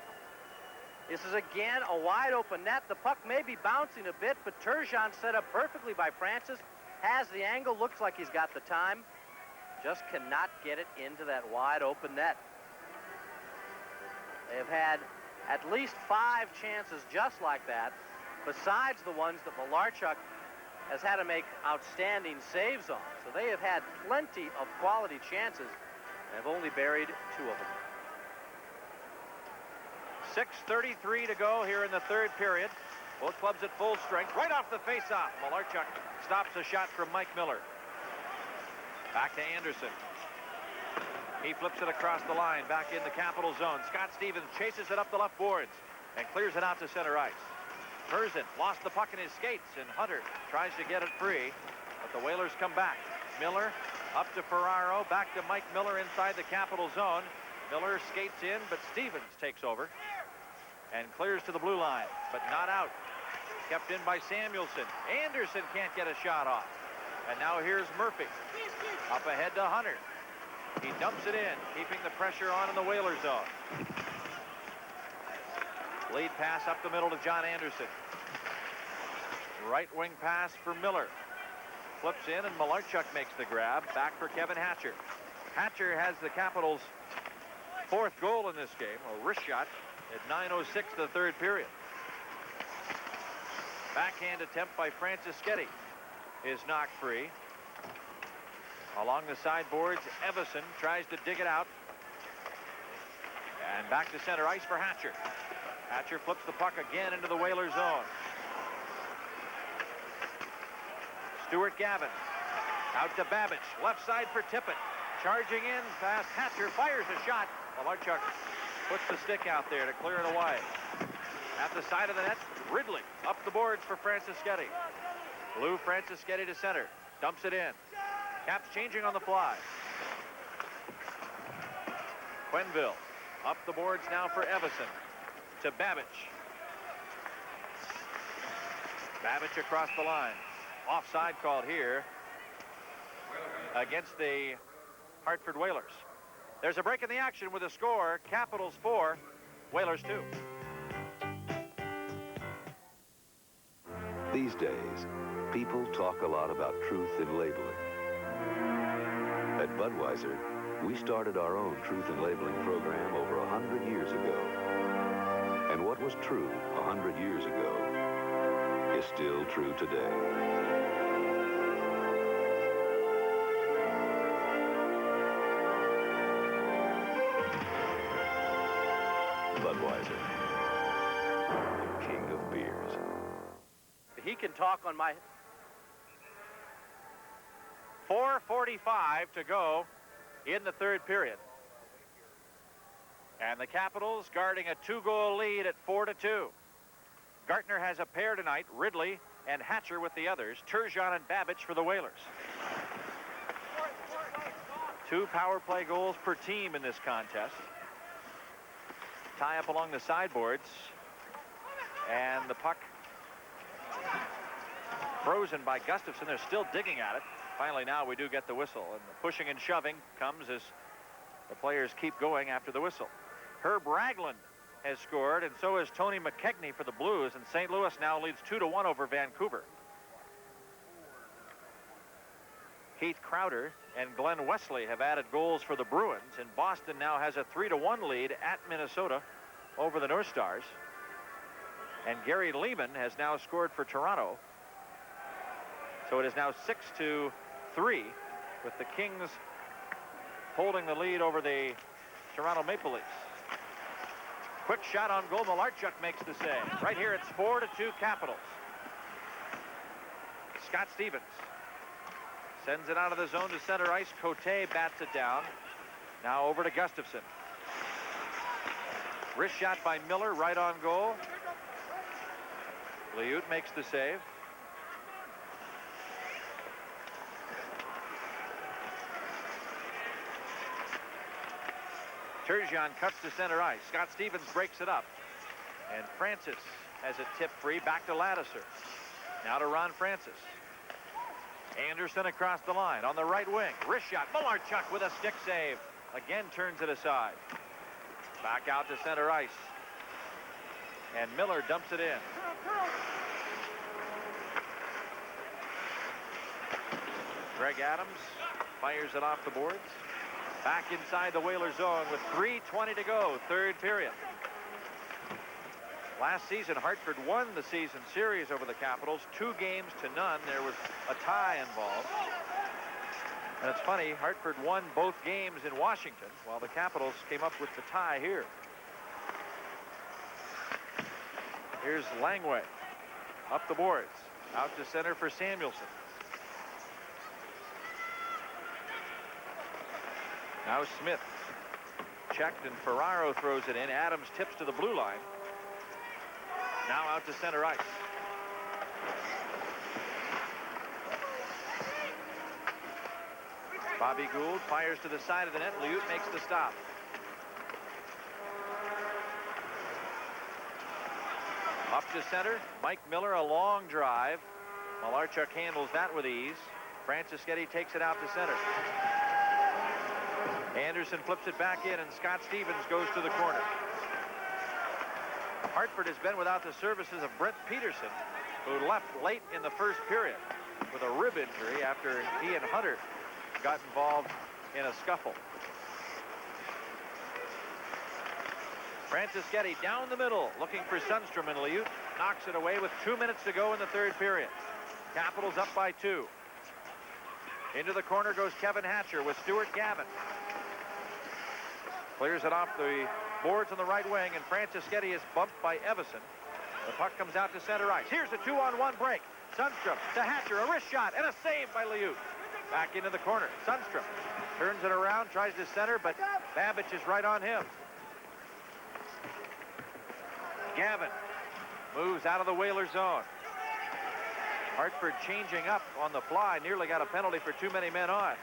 This is again a wide open net. The puck may be bouncing a bit, but Turgeon set up perfectly by Francis. Has the angle, looks like he's got the time. Just cannot get it into that wide open net. They have had at least 5 chances just like that, besides the ones that Malarchuk has had to make outstanding saves on. So they have had plenty of quality chances and have only buried 2 of them. 6:33 to go here in the third period. Both clubs at full strength. Right off the face-off, Malarchuk stops a shot from Mike Miller. Back to Anderson. He flips it across the line, back in the Capital zone. Scott Stevens chases it up the left boards and clears it out to center ice. Merzen lost the puck in his skates, and Hunter tries to get it free, but the Whalers come back. Miller up to Ferraro, back to Mike Miller inside the Capital zone. Miller skates in, but Stevens takes over and clears to the blue line, but not out. Kept in by Samuelson. Anderson can't get a shot off. And now here's Murphy. Up ahead to Hunter. He dumps it in, keeping the pressure on in the Whaler zone. Lead pass up the middle to John Anderson. Right wing pass for Miller. Flips in, and Malarchuk makes the grab. Back for Kevin Hatcher. Hatcher has the Capitals' 4th goal in this game, a wrist shot at 9:06 of the third period. Backhand attempt by Francis Sketty is knocked free. Along the sideboards, Evison tries to dig it out. And back to center ice for Hatcher. Hatcher flips the puck again into the Whaler zone. Stuart Gavin out to Babbage. Left side for Tippett. Charging in past Hatcher. Fires a shot. Malarchuk puts the stick out there to clear it away. At the side of the net, Ridley up the boards for Francis Sketty. Blue Francis Sketty to center. Dumps it in. Caps changing on the fly. Quenneville up the boards now for Evison. To Babbage. Babbage across the line. Offside called here against the Hartford Whalers. There's a break in the action with a score. Capitals 4, Whalers 2. These days, people talk a lot about truth in labeling. At Budweiser, we started our own truth in labeling program over 100 years ago. And what was true 100 years ago is still true today. Budweiser, the king of beers. He can talk on my... 4:45 to go in the third period. And the Capitals guarding a 2-goal lead at 4-2. Gartner has a pair tonight, Ridley and Hatcher with the others, Turgeon and Babbage for the Whalers. 2 power play goals per team in this contest. Tie up along the sideboards. And the puck frozen by Gustafson. They're still digging at it. Finally, now we do get the whistle. And the pushing and shoving comes as the players keep going after the whistle. Herb Ragland has scored, and so has Tony McKegney for the Blues. And St. Louis now leads 2-1 over Vancouver. Keith Crowder and Glenn Wesley have added goals for the Bruins, and Boston now has a 3-1 lead at Minnesota over the North Stars. And Gary Lehman has now scored for Toronto. So it is now 6-3 with the Kings holding the lead over the Toronto Maple Leafs. Quick shot on goal. Malarchuk makes the save. Right here, it's 4-2 Capitals. Scott Stevens sends it out of the zone to center ice. Cote bats it down. Now over to Gustafson. Wrist shot by Miller, right on goal. Liut makes the save. Turgeon cuts to center ice. Scott Stevens breaks it up. And Francis has it tipped free back to Ladouceur. Now to Ron Francis. Anderson across the line on the right wing. Wrist shot. Malarchuk with a stick save. Again turns it aside. Back out to center ice. And Miller dumps it in. Greg Adams fires it off the boards. Back inside the Whaler zone with 3:20 to go, third period. Last season, Hartford won the season series over the Capitals, 2-0. There was a tie involved. And it's funny, Hartford won both games in Washington, while the Capitals came up with the tie here. Here's Langway, up the boards, out to center for Samuelson. Now Smith checked, and Ferraro throws it in. Adams tips to the blue line. Now out to center ice. Bobby Gould fires to the side of the net. Liut makes the stop. Up to center. Mike Miller, a long drive. Malarchuk handles that with ease. Franciscetti takes it out to center. Anderson flips it back in, and Scott Stevens goes to the corner. Hartford has been without the services of Brent Peterson, who left late in the first period with a rib injury after he and Hunter got involved in a scuffle. Franciscetti down the middle, looking for Sundstrom, and Liut knocks it away with 2 minutes to go in the third period. Capitals up by 2. Into the corner goes Kevin Hatcher with Stuart Gavin. Clears it off the boards on the right wing, and Franciscetti is bumped by Evison. The puck comes out to center ice. Here's a 2-on-1 break. Sundstrom to Hatcher, a wrist shot, and a save by Liut. Back into the corner. Sundstrom turns it around, tries to center, but Babbage is right on him. Gavin moves out of the Whaler zone. Hartford changing up on the fly, nearly got a penalty for too many men on.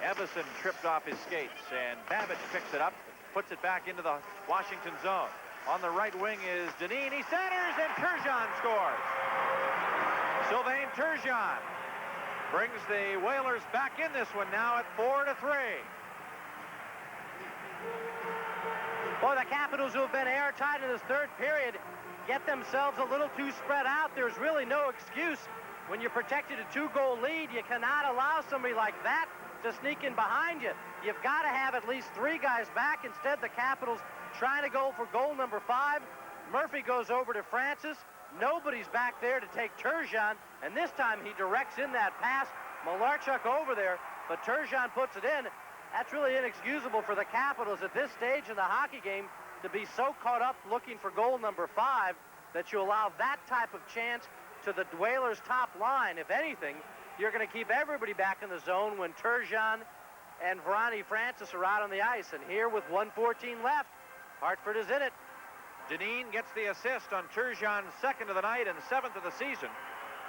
Evison tripped off his skates, and Babbage picks it up, puts it back into the Washington zone. On the right wing is Dineen. He centers, and Turgeon scores. Sylvain Turgeon brings the Whalers back in this one now at 4-3. Boy, the Capitals, who have been airtight in this third period, get themselves a little too spread out. There's really no excuse. When you're protected a 2-goal lead, you cannot allow somebody like that to sneak in behind you. You've got to have at least 3 guys back. Instead, the Capitals trying to go for goal number 5. Murphy goes over to Francis. Nobody's back there to take Turgeon, and this time he directs in that pass. Malarchuk over there, but Turgeon puts it in. That's really inexcusable for the Capitals at this stage in the hockey game to be so caught up looking for goal number 5 that you allow that type of chance to the Whalers' top line. If anything, you're going to keep everybody back in the zone when Turgeon and Ronnie Francis are out on the ice. And here with 1:14 left, Hartford is in it. Deneen gets the assist on Turgeon's second of the night and 7th of the season.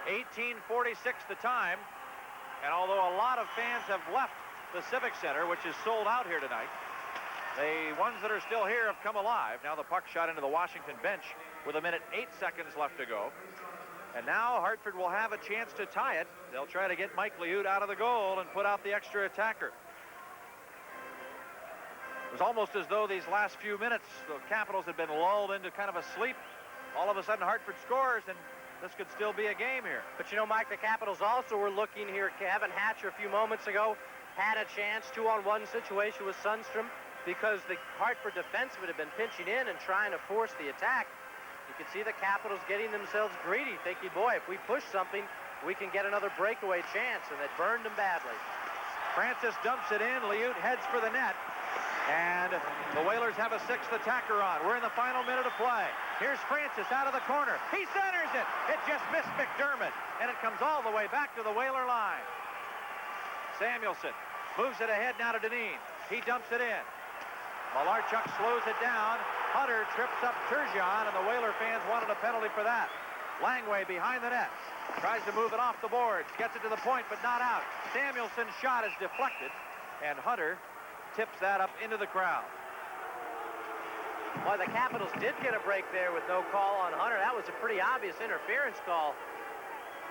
18:46 the time. And although a lot of fans have left the Civic Center, which is sold out here tonight, the ones that are still here have come alive. Now the puck shot into the Washington bench with 1:08 left to go. And now Hartford will have a chance to tie it. They'll try to get Mike Liut out of the goal and put out the extra attacker. It was almost as though these last few minutes, the Capitals had been lulled into kind of a sleep. All of a sudden, Hartford scores, and this could still be a game here. But you know, Mike, the Capitals also were looking here. Kevin Hatcher a few moments ago had a chance, 2-on-1 situation with Sundstrom, because the Hartford defensemen have been pinching in and trying to force the attack. You can see the Capitals getting themselves greedy, thinking, boy, if we push something, we can get another breakaway chance, and it burned them badly. Francis dumps it in. Liut heads for the net. And the Whalers have a 6th attacker on. We're in the final minute of play. Here's Francis out of the corner. He centers it. It just missed McDermott. And it comes all the way back to the Whaler line. Samuelson moves it ahead now to Deneen. He dumps it in. Malarchuk slows it down. Hunter trips up Turgeon, and the Whaler fans wanted a penalty for that. Langway behind the net. Tries to move it off the boards. Gets it to the point, but not out. Samuelson's shot is deflected, and Hunter tips that up into the crowd. Well, the Capitals did get a break there with no call on Hunter. That was a pretty obvious interference call.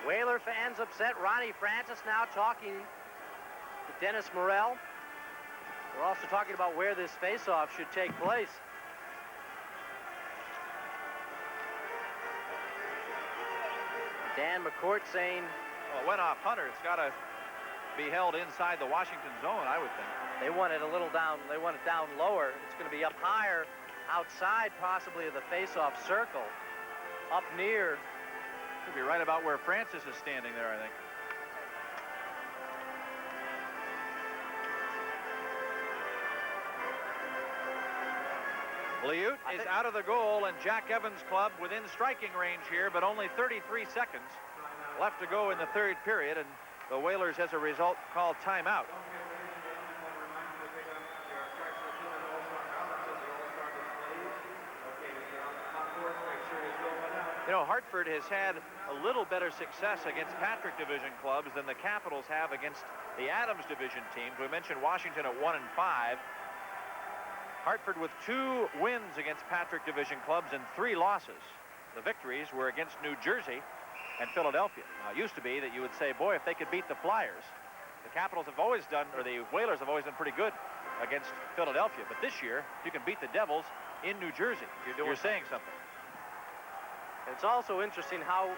Whaler fans upset. Ronnie Francis now talking to Dennis Morrell. We're also talking about where this faceoff should take place. Dan McCourt saying, well, it went off Hunter. It's got to be held inside the Washington zone, I would think. They want it a little down. They want it down lower. It's going to be up higher, outside possibly of the face-off circle, up near. Could be right about where Francis is standing there, I think. Liut is out of the goal, and Jack Evans' club within striking range here, but only 33 seconds left to go in the third period, and the Whalers, as a result, called timeout. You know, Hartford has had a little better success against Patrick Division clubs than the Capitals have against the Adams Division teams. We mentioned Washington at 1-5. Hartford with 2 wins against Patrick Division clubs and 3 losses. The victories were against New Jersey and Philadelphia. Now, it used to be that you would say, boy, if they could beat the Flyers. The Capitals have always done, or the Whalers have always done pretty good against Philadelphia. But this year, you can beat the Devils in New Jersey. You're saying something. It's also interesting how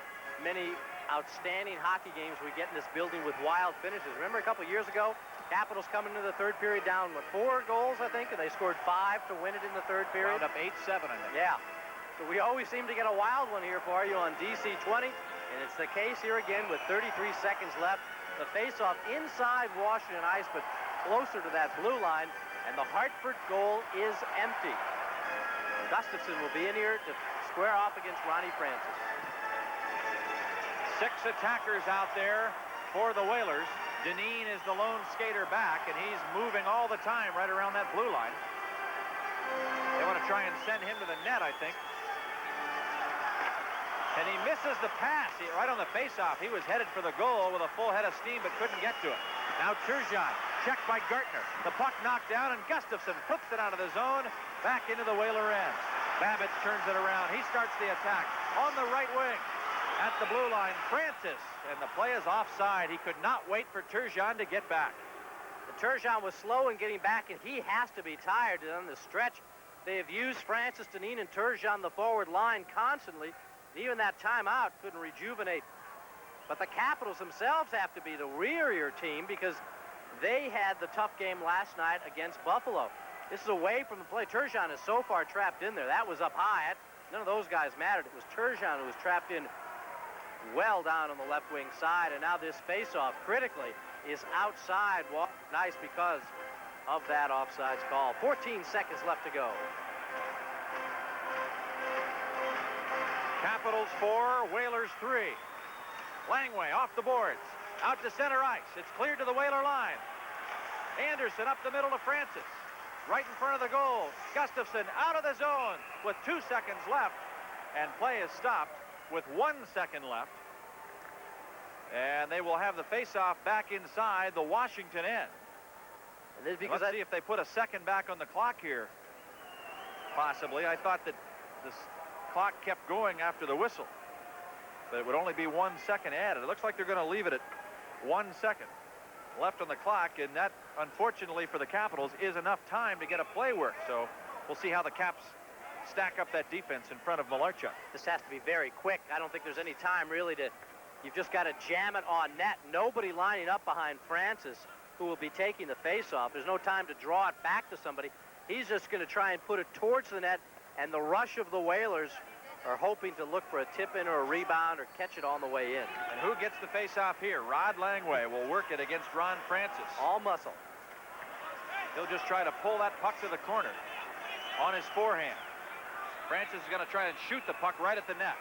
many outstanding hockey games we get in this building with wild finishes. Remember a couple years ago, Capitals coming into the third period down with 4 goals, I think, and they scored 5 to win it in the third period. Wound up 8-7, I think. Yeah. So we always seem to get a wild one here for you on DC 20, and it's the case here again with 33 seconds left. The face-off inside Washington ice, but closer to that blue line, and the Hartford goal is empty. Gustafson will be in here to square off against Ronnie Francis. 6 attackers out there for the Whalers. Deneen is the lone skater back, and he's moving all the time right around that blue line. They want to try and send him to the net, I think. And he misses the pass right on the faceoff. He was headed for the goal with a full head of steam, but couldn't get to it. Now Turgeon, checked by Gartner. The puck knocked down, and Gustafson flips it out of the zone, back into the Whaler end. Babbage turns it around. He starts the attack on the right wing. At the blue line, Francis, and the play is offside. He could not wait for Turgeon to get back. And Turgeon was slow in getting back, and he has to be tired on the stretch. They have used Francis, Deneen, and Turgeon the forward line constantly. Even that timeout couldn't rejuvenate. But the Capitals themselves have to be the wearier team because they had the tough game last night against Buffalo. This is away from the play. Turgeon is so far trapped in there. That was up high. None of those guys mattered. It was Turgeon who was trapped in well down on the left wing side, and now this faceoff critically is outside. Nice because of that offsides call. 14 seconds left to go. Capitals 4, Whalers 3. Langway off the boards, out to center ice. It's cleared to the Whaler line. Anderson up the middle to Francis. Right in front of the goal. Gustafson out of the zone with 2 seconds left. And play is stopped with 1 second left. And they will have the faceoff back inside the Washington end. And this because let's see if they put a second back on the clock here. Possibly. I thought that this clock kept going after the whistle. But it would only be 1 second added. It looks like they're going to leave it at 1 second left on the clock. And that, unfortunately for the Capitals, is enough time to get a play work. So we'll see how the Caps stack up that defense in front of Malarchuk. This has to be very quick. I don't think there's any time really to... You've just got to jam it on net. Nobody lining up behind Francis, who will be taking the face-off. There's no time to draw it back to somebody. He's just going to try and put it towards the net, and the rush of the Whalers are hoping to look for a tip-in or a rebound or catch it on the way in. And who gets the face-off here? Rod Langway will work it against Ron Francis. All muscle. He'll just try to pull that puck to the corner on his forehand. Francis is going to try and shoot the puck right at the net.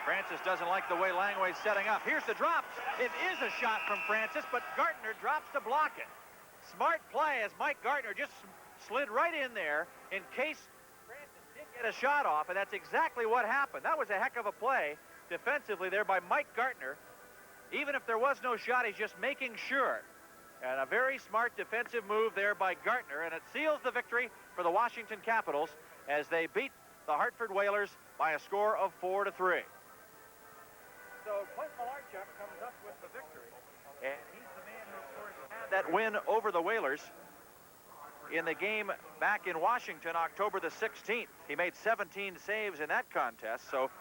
Francis doesn't like the way Langway's setting up. Here's the drop. It is a shot from Francis, but Gartner drops to block it. Smart play as Mike Gartner just slid right in there in case Francis did get a shot off, and that's exactly what happened. That was a heck of a play defensively there by Mike Gartner. Even if there was no shot, he's just making sure. And a very smart defensive move there by Gartner, and it seals the victory for the Washington Capitals as they beat the Hartford Whalers by a score of 4-3. So Clint Malarchuk comes up with the victory, and he's the man who, of course, had that win over the Whalers in the game back in Washington, October the 16th. He made 17 saves in that contest, so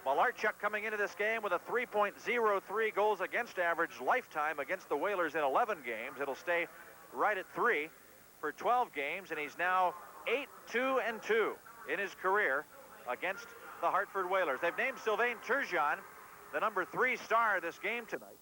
Malarchuk coming into this game with a 3.03 goals against average lifetime against the Whalers in 11 games. It'll stay right at 3 for 12 games, and he's now 8-2-2 in his career against the Hartford Whalers. They've named Sylvain Turgeon the number 3 star this game tonight.